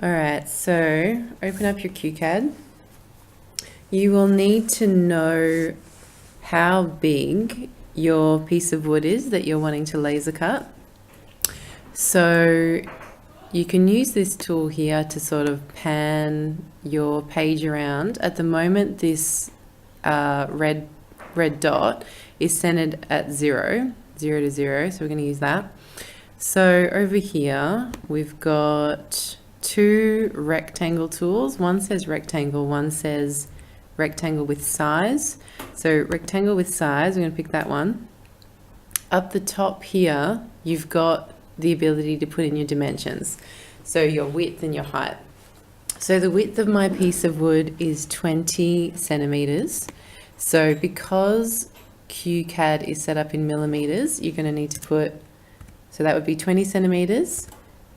All right, so open up your QCAD. You will need to know how big your piece of wood is that you're wanting to laser cut. So you can use this tool here to sort of pan your page around. At the moment, this red dot is centered at 0 to 0, so we're going to use that. So over here, we've got two rectangle tools. One says rectangle, one says rectangle with size. So rectangle with size, we're going to pick that one. Up the top here, you've got the ability to put in your dimensions. So your width and your height. So the width of my piece of wood is 20 centimeters. So because QCAD is set up in millimeters, you're going to need to put, so that would be 20 centimeters,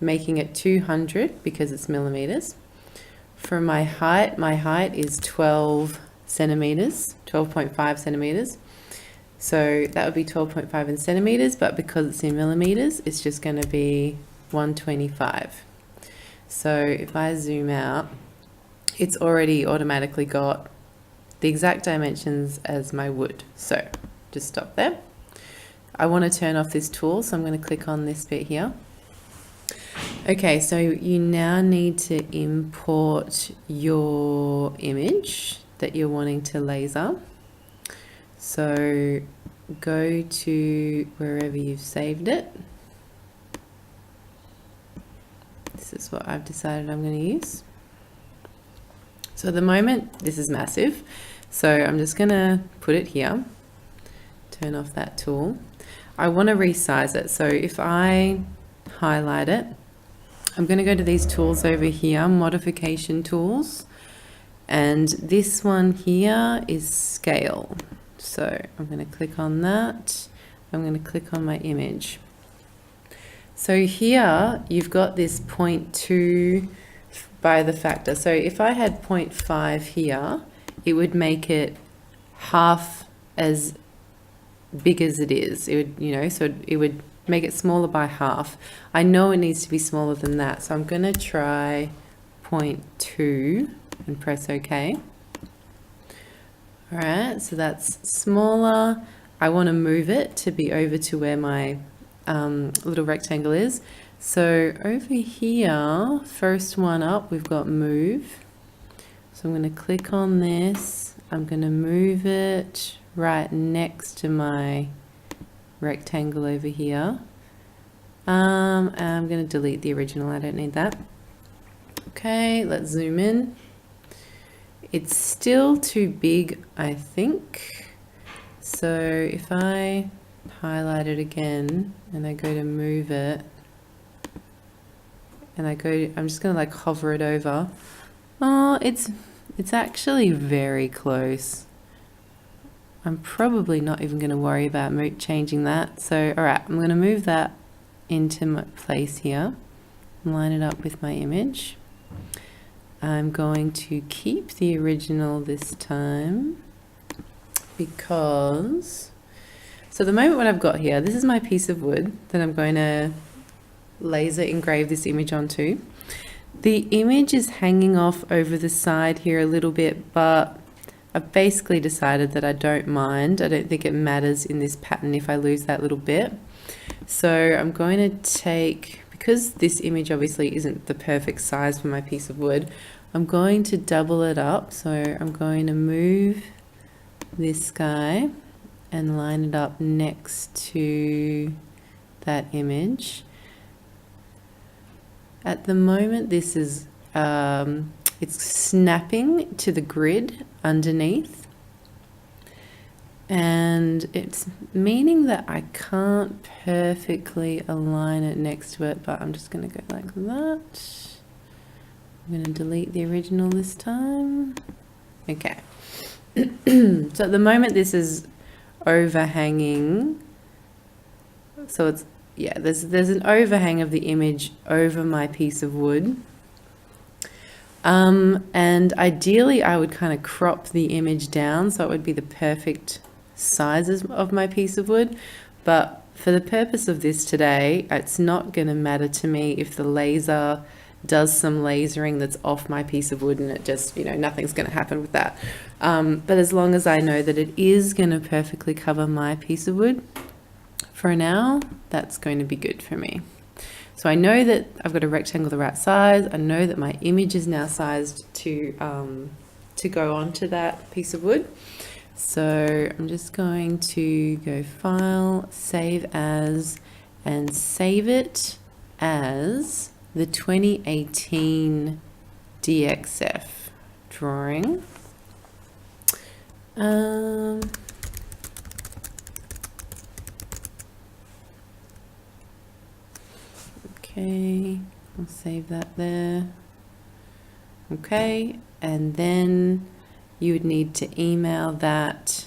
making it 200 because it's millimeters. For my height is 12 centimeters, 12.5 centimeters. So that would be 12.5 in centimeters, but because it's in millimeters, it's just going to be 125. So if I zoom out, it's already automatically got the exact dimensions as my wood. So just stop there. I want to turn off this tool, so I'm going to click on this bit here. Okay, so you now need to import your image that you're wanting to laser. So go to wherever you've saved it. This is what I've decided I'm going to use. So at the moment, this is massive. So I'm just going to put it here. Turn off that tool. I want to resize it. So if I highlight it, I'm going to go to these tools over here, modification tools. And this one here is scale. So I'm going to click on that. I'm going to click on my image. So here you've got this 0.2 by the factor. So if I had 0.5 here, it would make it half as big as it is. It would, so it would make it smaller by half. I know it needs to be smaller than that. So I'm going to try 0.2 and press OK. All right, so that's smaller. I want to move it to be over to where my little rectangle is. So over here, first one up, we've got move. So I'm going to click on this. I'm going to move it right next to my rectangle over here. And I'm going to delete the original. I don't need that. Okay, let's zoom in. It's still too big, I think. So if I highlight it again and I go to move it, and I'm just going to like hover it over. Oh, it's actually very close. I'm probably not even going to worry about changing that. So, all right, I'm going to move that into my place here, line it up with my image. I'm going to keep the original this time because, so the moment what I've got here, this is my piece of wood that I'm going to laser engrave this image onto. The image is hanging off over the side here a little bit, but I've basically decided that I don't mind. I don't think it matters in this pattern if I lose that little bit. So I'm going to take, because this image obviously isn't the perfect size for my piece of wood, I'm going to double it up. So I'm going to move this guy and line it up next to that image. At the moment, this is, it's snapping to the grid underneath. And it's meaning that I can't perfectly align it next to it, but I'm just going to go like that. I'm going to delete the original this time. Okay. So at the moment, this is overhanging. So it's, yeah, there's an overhang of the image over my piece of wood. And ideally I would kind of crop the image down so it would be the perfect sizes of my piece of wood. But for the purpose of this today, it's not going to matter to me if the laser does some lasering that's off my piece of wood, and it just, nothing's going to happen with that. But as long as I know that it is going to perfectly cover my piece of wood for now, that's going to be good for me. So I know that I've got a rectangle the right size. I know that my image is now sized to go onto that piece of wood. So I'm just going to go File, Save As, and save it as the 2018 DXF drawing. Okay, I'll save that there. Okay, and then you would need to email that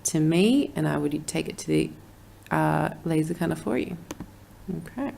to me, and I would take it to the laser cutter for you. Okay.